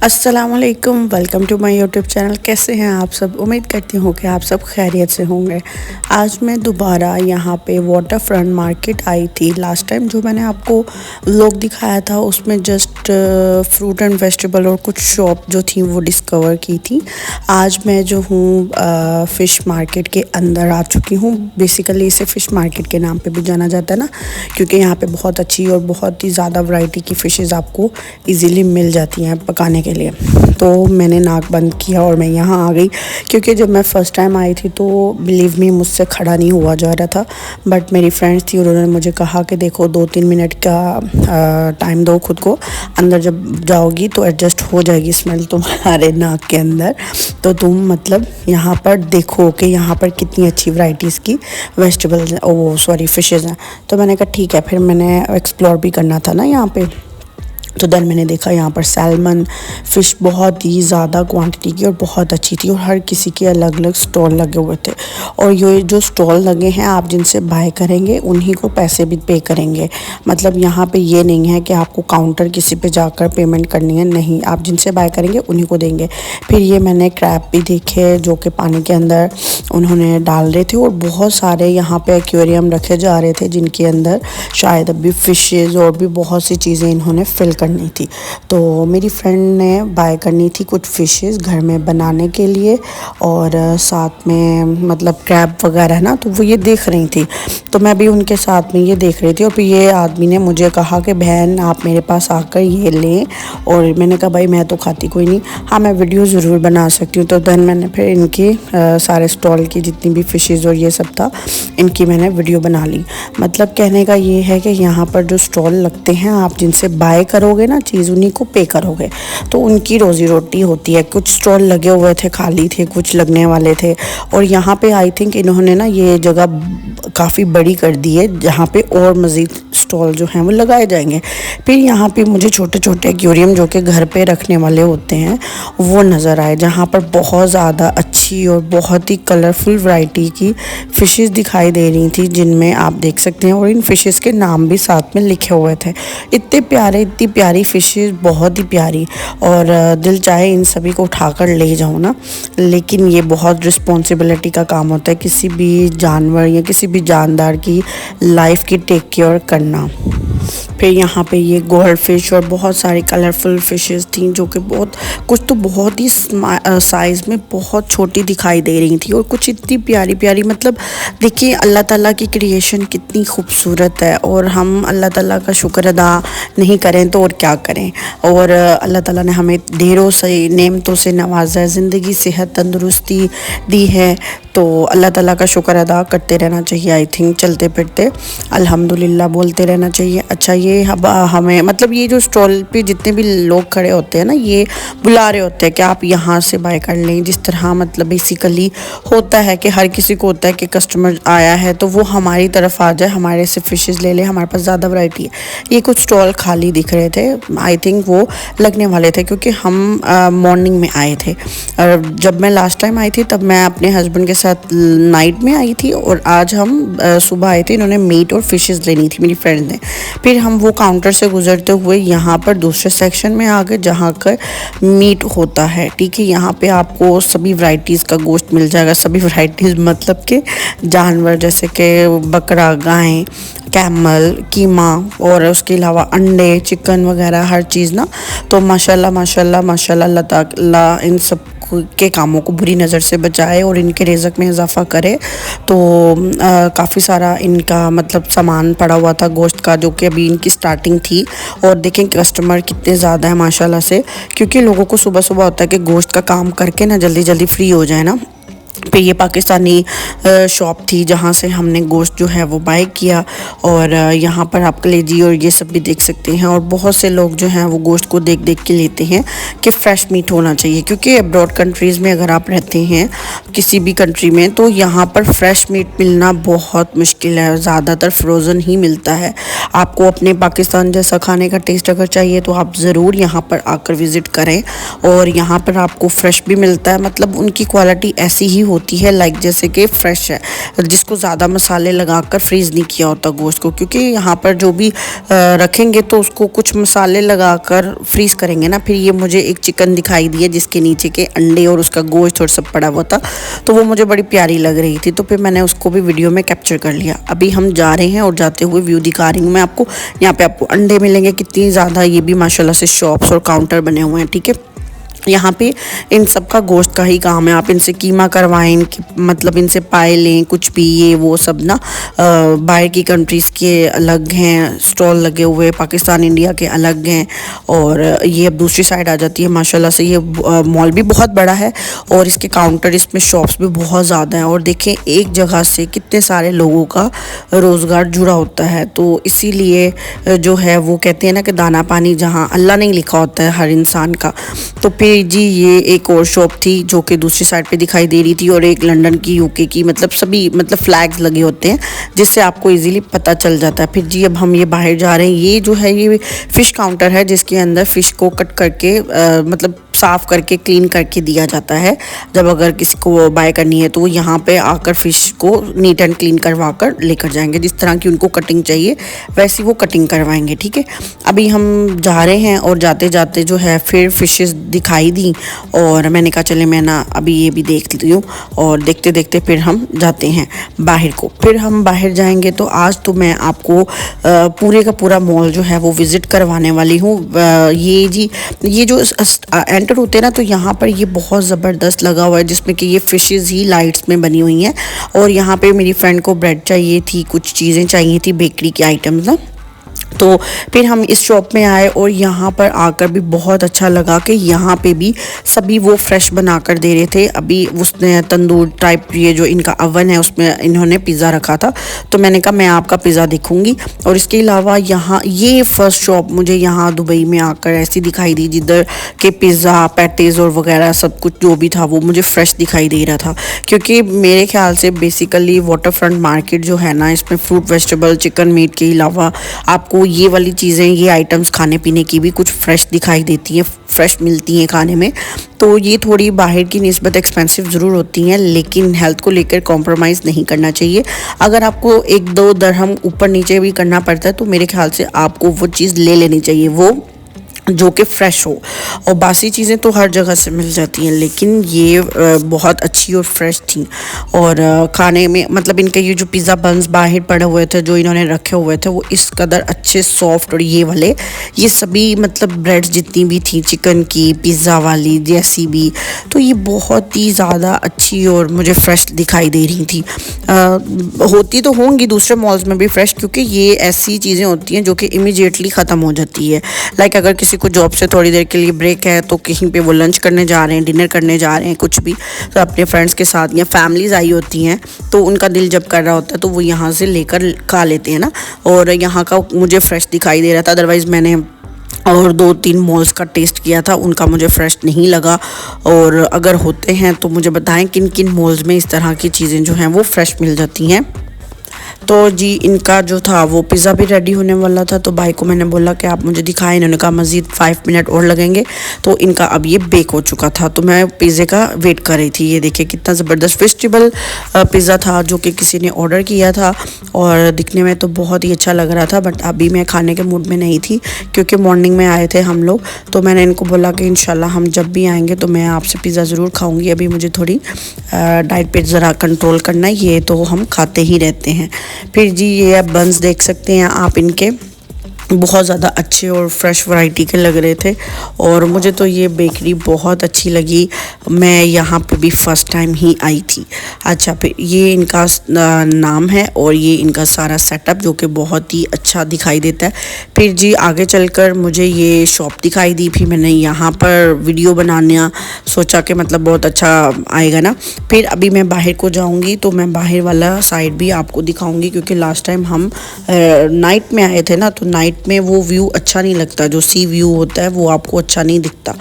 अस्सलामुअलैकुम, welcome to my YouTube channel. कैसे हैं आप सब? उम्मीद करती हूँ कि आप सब खैरियत से होंगे। आज मैं दोबारा यहाँ पे वाटर फ्रंट मार्केट आई थी। लास्ट टाइम जो मैंने आपको व्लॉग दिखाया था उसमें जस्ट फ्रूट एंड वेजिटेबल और कुछ शॉप जो थी वो डिस्कवर की थी। आज मैं जो हूँ फ़िश मार्केट के अंदर आ चुकी हूँ। बेसिकली इसे फ़िश मार्केट के नाम पे भी जाना जाता है ना, क्योंकि यहाँ पे बहुत अच्छी और बहुत ही ज़्यादा वैरायटी की फ़िशेज़ आपको इजीली मिल जाती हैं पकाने के लिए। तो मैंने नाक बंद किया और मैं यहाँ आ गई, क्योंकि जब मैं फ़र्स्ट टाइम आई थी तो बिलीव मी मुझसे खड़ा नहीं हुआ जा रहा था। बट मेरी फ्रेंड्स थी, उन्होंने मुझे कहा कि देखो 2-3 मिनट का टाइम दो खुद को, अंदर जब जाओगी तो एडजस्ट हो जाएगी स्मेल तुम्हारे नाक के अंदर। तो तुम मतलब यहाँ पर देखो कि यहाँ पर कितनी अच्छी वैरायटीज़ की वेजिटेबल्स फ़िशेज़ हैं। तो मैंने कहा ठीक है, फिर मैंने एक्सप्लोर भी करना था ना यहाँ पे। तो देन मैंने देखा यहाँ पर सैल्मन फ़िश बहुत ही ज़्यादा क्वांटिटी की और बहुत अच्छी थी, और हर किसी के अलग अलग स्टॉल लगे हुए थे। और ये जो स्टॉल लगे हैं, आप जिनसे बाय करेंगे उन्हीं को पैसे भी पे करेंगे। मतलब यहाँ पे ये नहीं है कि आपको काउंटर किसी पे जाकर पेमेंट करनी है, नहीं, आप जिनसे बाय करेंगे उन्हीं को देंगे। फिर ये मैंने क्रैब भी देखे जो कि पानी के अंदर उन्होंने डाल रहे थे, और बहुत सारे यहाँ पे एक्वेरियम रखे जा रहे थे जिनके अंदर शायद अभी फ़िशेज़ और भी बहुत सी चीज़ें इन्होंने फिल करनी थी। तो मेरी फ्रेंड ने बाय करनी थी कुछ फ़िशेज़ घर में बनाने के लिए, और साथ में मतलब क्रैब वगैरह ना, तो वो ये देख रही थी। तो मैं भी उनके साथ में ये देख रही थी, और फिर ये आदमी ने मुझे कहा कि बहन आप मेरे पास आकर ये लें। और मैंने कहा भाई मैं तो खाती कोई नहीं, हाँ मैं वीडियो ज़रूर बना सकती हूँ। तो देन मैंने फिर इनके सारे स्टॉल की जितनी भी फ़िशेज़ और ये सब था, इनकी मैंने वीडियो बना ली। मतलब कहने का ये है कि यहाँ पर जो स्टॉल लगते हैं, आप जिनसे बाय करोगे ना चीज़, उन्हीं को पे करोगे, तो उनकी रोज़ी रोटी होती है। कुछ स्टॉल लगे हुए थे, खाली थे, कुछ लगने वाले थे। और यहाँ पे आई थिंक इन्होंने ना ये जगह काफ़ी बड़ी कर दी है, जहाँ पे और मज़ीद स्टॉल जो हैं वो लगाए जाएंगे। फिर यहाँ पे मुझे छोटे छोटे एक्वेरियम जो कि घर पे रखने वाले होते हैं वो नज़र आए, जहाँ पर बहुत ज़्यादा अच्छी और बहुत ही कलरफुल वैरायटी की फ़िशेज़ दिखाई दे रही थी, जिनमें आप देख सकते हैं। और इन फ़िशेज़ के नाम भी साथ में लिखे हुए थे। इतने प्यारे, इतनी प्यारी फ़िशेज़, बहुत ही प्यारी, और दिल चाहे इन सभी को उठाकर ले जाऊँ ना, लेकिन ये बहुत रिस्पॉन्सिबिलिटी का काम होता है किसी भी जानवर या किसी भी जानदार की लाइफ की टेक केयर करना। फिर यहाँ पे ये गोल्ड फिश और बहुत सारी कलरफुल फिशेस थी, जो कि कुछ तो बहुत ही साइज़ में बहुत छोटी दिखाई दे रही थी, और कुछ इतनी प्यारी प्यारी। मतलब देखिए अल्लाह ताला की क्रिएशन कितनी खूबसूरत है, और हम अल्लाह ताला का शुक्र अदा नहीं करें तो और क्या करें। और अल्लाह ताला ने हमें ढेरों से नेमतों से नवाजा है, ज़िंदगी, सेहत, तंदुरुस्ती दी है। तो अल्लाह ताला का शुक्र अदा करते रहना चाहिए। आई थिंक चलते फिरते अल्हम्दुलिल्लाह बोलते रहना चाहिए। अच्छा, ये हमें मतलब ये जो स्टॉल पे जितने भी लोग खड़े होते हैं ना, ये बुला रहे होते हैं कि आप यहाँ से बाय कर लें। जिस तरह मतलब बेसिकली होता है कि हर किसी को होता है कि कस्टमर आया है तो वो हमारी तरफ आ जाए, हमारे से फ़िशेज़ ले ले, हमारे पास ज़्यादा वैरायटी है। ये कुछ स्टॉल खाली दिख रहे थे, आई थिंक वो लगने वाले थे, क्योंकि हम मॉर्निंग में आए थे। और जब मैं लास्ट टाइम आई थी तब मैं अपने हस्बैंड के साथ नाइट में आई थी, और आज हम सुबह आए थे। इन्होंने मीट और फ़िशेज़ लेनी थी मेरी फ्रेंड ने। फिर हम वो काउंटर से गुजरते हुए यहाँ पर दूसरे सेक्शन में आ गए, जहाँ का मीट होता है। ठीक है, यहाँ पे आपको सभी वैरायटीज़ का गोश्त मिल जाएगा। सभी वैरायटीज़ मतलब कि जानवर, जैसे कि बकरा, गाय, कैमल, कीमा, और उसके अलावा अंडे, चिकन वगैरह हर चीज़ ना। तो माशाल्लाह माशाल्लाह माशाल्लाह, अल्लाह ताला इन सब के कामों को बुरी नज़र से बचाए और इनके रिज़्क़ में इजाफ़ा करे। तो काफ़ी सारा इनका मतलब सामान पड़ा हुआ था गोश्त का, जो कि अभी इनकी स्टार्टिंग थी। और देखें कस्टमर कितने ज़्यादा है माशाल्लाह से, क्योंकि लोगों को सुबह सुबह होता है कि गोश्त का काम करके ना जल्दी जल्दी फ्री हो जाए ना। फिर ये पाकिस्तानी शॉप थी जहाँ से हमने गोश्त जो है वो बाय किया, और यहाँ पर आप कलेजी और ये सब भी देख सकते हैं। और बहुत से लोग जो हैं वो गोश्त को देख देख के लेते हैं कि फ़्रेश मीट होना चाहिए, क्योंकि अब्रॉड कंट्रीज़ में अगर आप रहते हैं किसी भी कंट्री में, तो यहाँ पर फ्रेश मीट मिलना बहुत मुश्किल है। ज़्यादातर फ्रोज़न ही मिलता है। आपको अपने पाकिस्तान जैसा खाने का टेस्ट अगर चाहिए तो आप ज़रूर यहाँ पर आकर विज़िट करें, और यहाँ पर आपको फ़्रेश भी मिलता है। मतलब उनकी क्वालिटी ऐसी ही होती है लाइक जैसे कि फ्रेश है, जिसको ज़्यादा मसाले लगाकर फ्रीज़ नहीं किया होता गोश्त को, क्योंकि यहाँ पर जो भी रखेंगे तो उसको कुछ मसाले लगाकर फ्रीज़ करेंगे ना। फिर ये मुझे एक चिकन दिखाई दी है जिसके नीचे के अंडे और उसका गोश्त और सब पड़ा हुआ था, तो वो मुझे बड़ी प्यारी लग रही थी, तो फिर मैंने उसको भी वीडियो में कैप्चर कर लिया। अभी हम जा रहे हैं और जाते हुए व्यू दिखा रही हूँ मैं आपको। यहाँ पे आपको अंडे मिलेंगे कितनी ज़्यादा, ये भी माशाल्लाह से शॉप्स और काउंटर बने हुए हैं, ठीक है। यहाँ पे इन सब का गोश्त का ही काम है, आप इनसे कीमा करवाएं, मतलब इनसे पाए लें कुछ भी, ये वो सब ना बाहर की कंट्रीज़ के अलग हैं स्टॉल लगे हुए, पाकिस्तान इंडिया के अलग हैं। और ये अब दूसरी साइड आ जाती है माशाल्लाह से। ये मॉल भी बहुत बड़ा है और इसके काउंटर, इसमें शॉप्स भी बहुत ज़्यादा हैं। और देखें एक जगह से कितने सारे लोगों का रोज़गार जुड़ा होता है, तो इसीलिए जो है वो कहते हैं ना कि दाना पानी जहाँ अल्लाह नहीं लिखा होता है हर इंसान का। तो फिर जी ये एक और शॉप थी जो कि दूसरी साइड पे दिखाई दे रही थी, और एक लंदन की, यूके की, मतलब सभी मतलब फ्लैग्स लगे होते हैं जिससे आपको इजीली पता चल जाता है। फिर जी अब हम ये बाहर जा रहे हैं। ये जो है ये फ़िश काउंटर है जिसके अंदर फ़िश को कट करके मतलब साफ़ करके क्लीन करके दिया जाता है। जब अगर किसी को बाय करनी है तो वो यहाँ पे आकर फ़िश को नीट एंड क्लीन करवा कर लेकर जाएंगे, जिस तरह की उनको कटिंग चाहिए वैसी वो कटिंग करवाएंगे, ठीक है। अभी हम जा रहे हैं और जाते जाते जो है फिर फ़िशेस दिखाई दी और मैंने कहा चले मैं ना अभी ये भी देख लेती हूँ, और देखते देखते फिर हम जाते हैं बाहर को। फिर हम बाहर जाएंगे तो आज तो मैं आपको पूरे का पूरा मॉल जो है वो विज़िट करवाने वाली हूँ। ये जी ये जो एंटर होते हैं ना, तो यहाँ पर ये बहुत ज़बरदस्त लगा हुआ है जिसमें कि ये फ़िशेज़ ही लाइट्स में बनी हुई हैं। और यहाँ पे मेरी फ्रेंड को ब्रेड चाहिए थी, कुछ चीज़ें चाहिए थी बेकरी की आइटम्स ना, तो फिर हम इस शॉप में आए और यहाँ पर आकर भी बहुत अच्छा लगा कि यहाँ पे भी सभी वो फ्रेश बना कर दे रहे थे। अभी उसने तंदूर टाइप, ये जो इनका अवन है उसमें इन्होंने पिज़्ज़ा रखा था, तो मैंने कहा मैं आपका पिज़्ज़ा देखूँगी। और इसके अलावा यहाँ ये फ़र्स्ट शॉप मुझे यहाँ दुबई में आकर ऐसी दिखाई दी जिधर के पिज़्ज़ा पैटीज़ और वगैरह सब कुछ जो भी था वो मुझे फ्रेश दिखाई दे रहा था, क्योंकि मेरे ख्याल से बेसिकली वाटर फ्रंट मार्केट जो है ना, इसमें फ्रूट वेजिटेबल चिकन मीट के अलावा आपको ये वाली चीज़ें, ये आइटम्स खाने पीने की भी कुछ फ्रेश दिखाई देती हैं, फ्रेश मिलती हैं खाने में। तो ये थोड़ी बाहर की निस्बत एक्सपेंसिव ज़रूर होती हैं, लेकिन हेल्थ को लेकर कॉम्प्रोमाइज़ नहीं करना चाहिए। अगर आपको 1-2 दरहम ऊपर नीचे भी करना पड़ता है तो मेरे ख्याल से आपको वो चीज़ ले लेनी चाहिए, वो जो कि फ़्रेश हो। और बासी चीज़ें तो हर जगह से मिल जाती हैं, लेकिन ये बहुत अच्छी और फ्रेश थी। और खाने में मतलब इनके ये जो पिज़्ज़ा बन्स बाहर पड़े हुए थे जो इन्होंने रखे हुए थे वो इस कदर अच्छे सॉफ्ट, और ये वाले ये सभी मतलब ब्रेड्स जितनी भी थी चिकन की पिज़्ज़ा वाली जैसी भी, तो ये बहुत ही ज़्यादा अच्छी और मुझे फ़्रेश दिखाई दे रही थी। होती तो होंगी दूसरे मॉल्स में भी फ़्रेश, क्योंकि ये ऐसी चीज़ें होती हैं जो कि इमीडिएटली ख़त्म हो जाती है। लाइक अगर किसी को जॉब से थोड़ी देर के लिए ब्रेक है तो कहीं पे वो लंच करने जा रहे हैं, डिनर करने जा रहे हैं, कुछ भी, तो अपने फ्रेंड्स के साथ या फैमिलीज आई होती हैं तो उनका दिल जब कर रहा होता है तो वो यहाँ से लेकर खा लेते हैं ना। और यहाँ का मुझे फ्रेश दिखाई दे रहा था, अदरवाइज़ मैंने और 2-3 मॉल्स का टेस्ट किया था, उनका मुझे फ्रेश नहीं लगा। और अगर होते हैं तो मुझे बताएं किन किन मॉल्स में इस तरह की चीज़ें जो हैं वो फ्रेश मिल जाती हैं। तो जी इनका जो था वो पिज़्ज़ा भी रेडी होने वाला था, तो भाई को मैंने बोला कि आप मुझे दिखाएं, इन्होंने कहा मज़ीद 5 मिनट और लगेंगे। तो इनका अब ये बेक हो चुका था, तो मैं पिज़्ज़े का वेट कर रही थी। ये देखिए कितना ज़बरदस्त वेजिटेबल पिज़्ज़ा था जो कि किसी ने ऑर्डर किया था, और दिखने में तो बहुत ही अच्छा लग रहा था। बट अभी मैं खाने के मूड में नहीं थी क्योंकि मॉर्निंग में आए थे हम लोग, तो मैंने इनको बोला कि इंशाल्लाह हम जब भी आएँगे तो मैं आपसे पिज़्ज़ा ज़रूर खाऊँगी। अभी मुझे थोड़ी डाइट पे ज़रा कंट्रोल करना है, ये तो हम खाते ही रहते हैं। फिर जी ये आप बन्स देख सकते हैं आप, इनके बहुत ज़्यादा अच्छे और फ्रेश वैरायटी के लग रहे थे, और मुझे तो ये बेकरी बहुत अच्छी लगी। मैं यहाँ पे भी फ़र्स्ट टाइम ही आई थी। अच्छा, फिर ये इनका नाम है और ये इनका सारा सेटअप जो कि बहुत ही अच्छा दिखाई देता है। फिर जी आगे चलकर मुझे ये शॉप दिखाई दी, फिर मैंने यहाँ पर वीडियो बनाना सोचा कि मतलब बहुत अच्छा आएगा ना। फिर अभी मैं बाहर को जाऊँगी तो मैं बाहर वाला साइड भी आपको दिखाऊँगी, क्योंकि लास्ट टाइम हम नाइट में आए थे ना, तो नाइट में वो व्यू अच्छा नहीं लगता, जो सी व्यू होता है वो आपको अच्छा नहीं दिखता।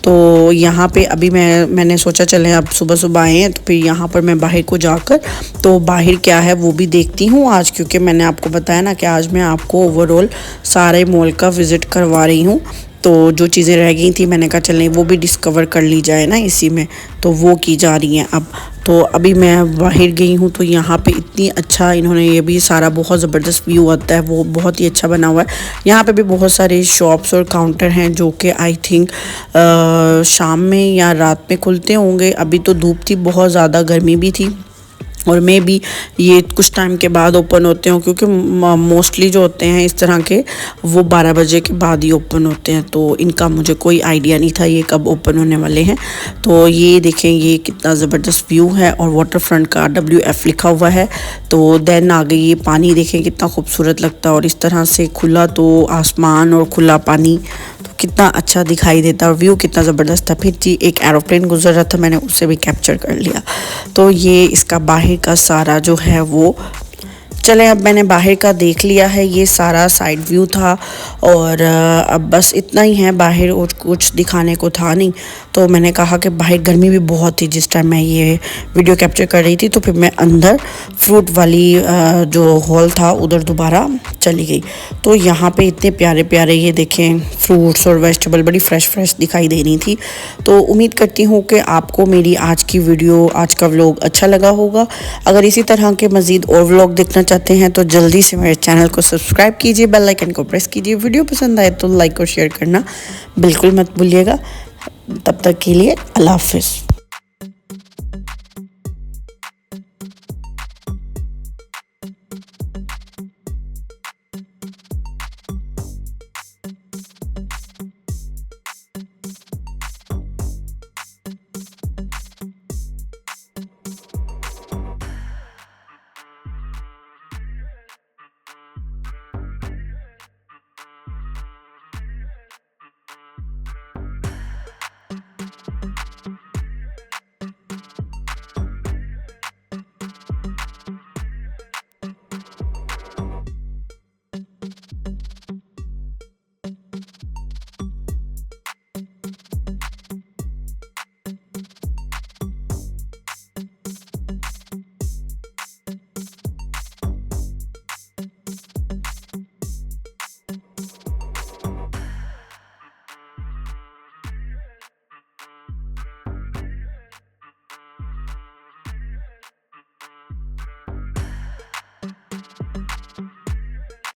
तो यहाँ पे अभी मैंने सोचा चलें अब सुबह सुबह आए हैं तो फिर यहाँ पर मैं बाहर को जाकर तो बाहर क्या है वो भी देखती हूँ आज, क्योंकि मैंने आपको बताया ना कि आज मैं आपको ओवरऑल सारे मॉल का विज़िट करवा रही हूँ। तो जो चीज़ें रह गई थी मैंने कहा चलें वो भी डिस्कवर कर ली जाए ना इसी में, तो वो की जा रही हैं अब। तो अभी मैं बाहर गई हूँ तो यहाँ पे इतनी अच्छा इन्होंने ये भी सारा बहुत ज़बरदस्त व्यू आता है, वो बहुत ही अच्छा बना हुआ है। यहाँ पे भी बहुत सारे शॉप्स और काउंटर हैं जो कि आई थिंक शाम में या रात में खुलते होंगे। अभी तो धूप थी, बहुत ज़्यादा गर्मी भी थी और मे भी ये कुछ टाइम के बाद ओपन होते हैं, क्योंकि मोस्टली जो होते हैं इस तरह के वो 12 बजे के बाद ही ओपन होते हैं। तो इनका मुझे कोई आइडिया नहीं था ये कब ओपन होने वाले हैं। तो ये देखें ये कितना ज़बरदस्त व्यू है और वाटर फ्रंट का WF लिखा हुआ है। तो देन आ गई ये पानी, देखें कितना खूबसूरत लगता है और इस तरह से खुला तो आसमान और खुला पानी तो कितना अच्छा दिखाई देता है और व्यू कितना ज़बरदस्त था। फिर जी एक एरोप्लेन गुजर रहा था, मैंने उसे भी कैप्चर कर लिया। तो ये इसका बाहर का सारा जो है वो, चलें अब मैंने बाहर का देख लिया है, ये सारा साइड व्यू था और अब बस इतना ही है, बाहर और कुछ दिखाने को था नहीं। तो मैंने कहा कि बाहर गर्मी भी बहुत थी जिस टाइम मैं ये वीडियो कैप्चर कर रही थी, तो फिर मैं अंदर फ्रूट वाली जो हॉल था उधर दोबारा चली गई। तो यहाँ पे इतने प्यारे प्यारे ये देखें फ्रूट्स और वेजिटेबल बड़ी फ्रेश दिखाई दे रही थी। तो उम्मीद करती हूँ कि आपको मेरी आज की वीडियो, आज का व्लॉग अच्छा लगा होगा। अगर इसी तरह के मज़ीद और व्लॉग देखना चाहते हैं तो जल्दी से मेरे चैनल को सब्सक्राइब कीजिए, बेल आइकन को प्रेस कीजिए। वीडियो पसंद आए तो लाइक और शेयर करना बिल्कुल मत भूलिएगा। तब तक के लिए अल्लाह हाफ़िज़।